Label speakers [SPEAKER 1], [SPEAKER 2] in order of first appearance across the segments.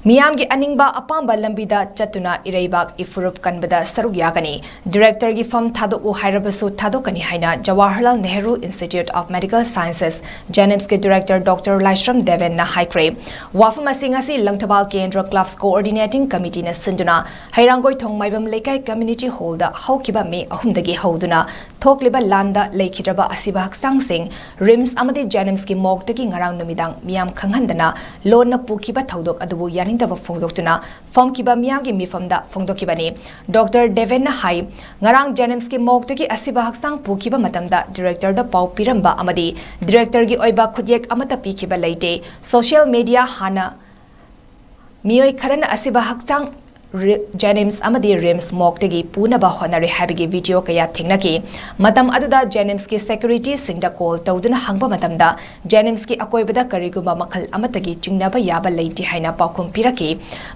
[SPEAKER 1] ꯃꯤꯌꯥꯝꯒꯤ ꯑꯅꯤꯡꯕ ꯑꯄꯥꯝꯕ ꯂꯝꯕꯤꯗ ꯆꯠꯇꯨꯅ ꯏꯔꯩꯕꯥꯛ ꯏꯐꯨꯔꯨꯞ ꯀꯟꯕꯗ ꯁꯔꯨꯛ ꯌꯥꯒꯅꯤ ꯗꯤꯔꯦꯛꯇꯔꯒꯤ ꯐꯝ ꯊꯥꯗꯣꯛꯎ ꯍꯥꯏꯔꯕꯁꯨ ꯊꯥꯗꯣꯛꯀꯅꯤ ꯍꯥꯏꯅ Jawaharlal Nehru institute of medical sciences JNIMSꯀꯤ ꯗꯤꯔꯦꯛꯇꯔ ꯗꯣꯛꯇꯔ ꯂꯥꯏꯁ꯭ꯔꯝ ꯗꯦꯚꯦꯟꯅ ꯍꯥꯏꯈ꯭ꯔꯦ ꯋꯥꯐꯝ ꯑꯁꯤ ꯉꯁꯤ ꯂꯪꯊꯕꯥꯜ ꯀꯦꯟꯗ꯭ꯔ ꯀ꯭ꯂꯕꯁ ꯀꯣꯑꯣꯔꯗꯤꯅꯦꯇꯤꯡ ꯀꯃꯤꯇꯤꯅ ꯁꯤꯟꯗꯨꯅ ꯍꯩꯔꯥꯡꯒꯣꯏ ꯊꯣꯡꯃꯥꯏꯕꯝ ꯂꯩꯀꯥꯏ ꯀꯝꯃ꯭ꯌꯨꯅꯤꯇꯤ ꯍꯣꯜꯗ ꯍꯧꯈꯤꯕ ꯃꯦ 3ꯗꯒꯤ ꯍꯧꯗꯨꯅ ꯊꯣꯛꯂꯤꯕ ꯂꯥꯟꯗ ꯂꯩꯈꯤꯗ꯭ꯔꯕ ꯑꯁꯤꯕ ꯍꯛꯆꯥꯡꯁꯤꯡ ꯔꯤꯝꯁ ꯑꯃꯗꯤ JNIMSꯀꯤ ꯃꯣꯛꯇꯒꯤ ꯉꯔꯥꯡ ꯅꯨꯃꯤꯗꯥꯡ ꯃꯤꯌꯥꯝ ꯈꯪꯍꯟꯗꯅ ꯂꯣꯟꯅ ꯄꯨꯈꯤꯕ ꯊꯧꯗꯣꯛ ꯑꯗꯨꯕꯨ ꯌꯥꯅꯤꯡꯗꯕ ꯐꯣꯡꯗꯣꯛꯇꯨꯅ ꯐꯝꯈꯤꯕ ꯃꯤꯌꯥꯝꯒꯤ ꯃꯤꯐꯝꯗ ꯐꯣꯡꯗꯣꯛꯈꯤꯕꯅꯤ ꯗꯣꯛꯇꯔ ꯗꯦꯚꯦꯟꯅ ꯍꯥꯏ ꯉꯔꯥꯡ JNIMSꯀꯤ ꯃꯣꯛꯇꯒꯤ ꯑꯁꯤꯕ ꯍꯛꯆꯥꯡ ꯄꯨꯈꯤꯕ ꯃꯇꯝꯗ ꯗꯤꯔꯦꯛꯇꯔꯗ ꯄꯥꯎ ꯄꯤꯔꯝꯕ ꯑꯃꯗꯤ ꯗꯤꯔꯦꯛꯇꯔꯒꯤ ꯑꯣꯏꯕ ꯈꯨꯠꯌꯦꯛ ꯑꯃꯠꯇ ꯄꯤꯈꯤꯕ ꯂꯩꯇꯦ ꯁꯣꯁꯤꯌꯦꯜ ꯃꯤडिया ꯍꯥꯟꯅ ꯃꯤꯑꯣꯏ ꯈꯔꯅ ꯑꯁꯤꯕ ꯍꯛꯆꯥꯡ JNIMS amadi RIMS moktagi punaba honare habigi video kaya thengnaki matam aduda JNIMSki security singda call tawduna hangba matamda JNIMSki akoibada kariguma makhal amatagi chingnaba yaba leiti haina paukum piraki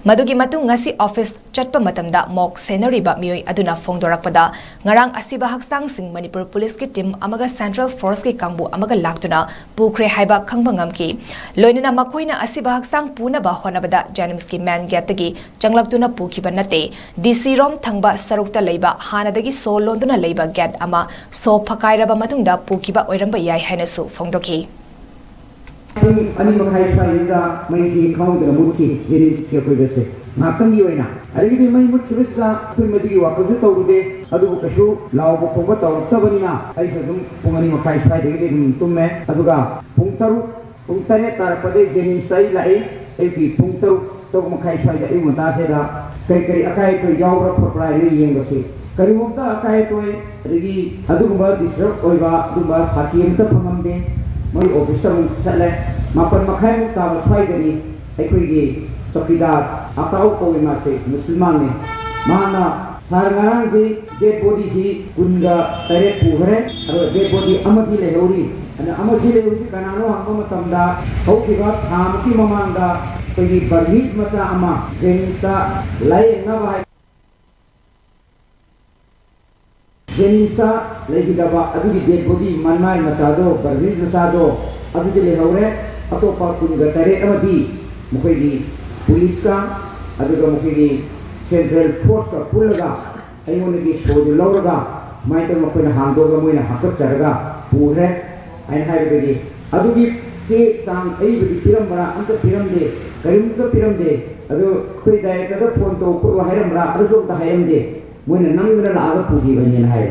[SPEAKER 1] madugi matung ngasi office chatpa matamda mok senariba mioi aduna phongdorakpada ngarang asiba Hakchangsing manipur police ki team amaga central force ki kangbu amaga laktuna pukre haiba khangba ngamki loinana makoina asiba Hakchang punaba honabada JNIMSki man gatagi changlaktuna Kibanate, DC Rom Thangba Sarukta Leiba, Hanadagi so Londona Leiba Gad Ama, so Pakaira Matunda, Pukiba Oiramba Yai Hainasu, Fongdoki.
[SPEAKER 2] Animal Haiba Maisi Count the Muki, Jenny Skipper. Nakam Yuena. I really mean Mukrista, Primadi, Wakuzuto Day, Adukashu, Lao Pogata, Tabanina, I said Pumani Haiba in Tume, Aduga, Puntaru, Puntane, Tarapade, Jenny Style, Eki, Puntaru. तो मखाई side ए मतासेदा कई अकाय तो यावरा proprietary येंगसे करिमुक्ता अकाय तो Rigi अदुगुबा disturb ओइबा दुबा साकियमता फंगमदे मै officer चले मापन मखाई मुक्ता साइडनी अखोइगी चौकीदार a cow कोइमासे मुसलमान ने माना सारंगारां से डेड बॉडी से कुंगा तरे पुगरे और डेड बॉडी अमदी लेहोरी अने अमदी लेहोरी कनानो हमको मतमदा होकिबा थामकी ममांगा पहली बर्मीज मसा अमा जेनिसा लाई नवा जेनिसा लाई दबा अदुगी डेड बॉडी मनमाय मसादो बर्मीज मसादो अदुगी लेहोरे अतोपा कुंगा तरे अमदी मुखेगी पुलिस का अदुगा मुखेगी सेंट्रल फोर्स का पुलगा अयोनगी सोदु लौरगा माइटर मकोइना हांगदोगा मोइना हाकत चरगा पूरे आइन हाइबेगी अदुगी से सांग अइबेगी पिरम बरा अंत पिरम दे करिमुका पिरम दे अदु कोई डायरेक्टर फोन तो पुरवा हाइरम रा अदु जोता हाइरम दे मोइना नंगना लागा पुजी बनिन हाइर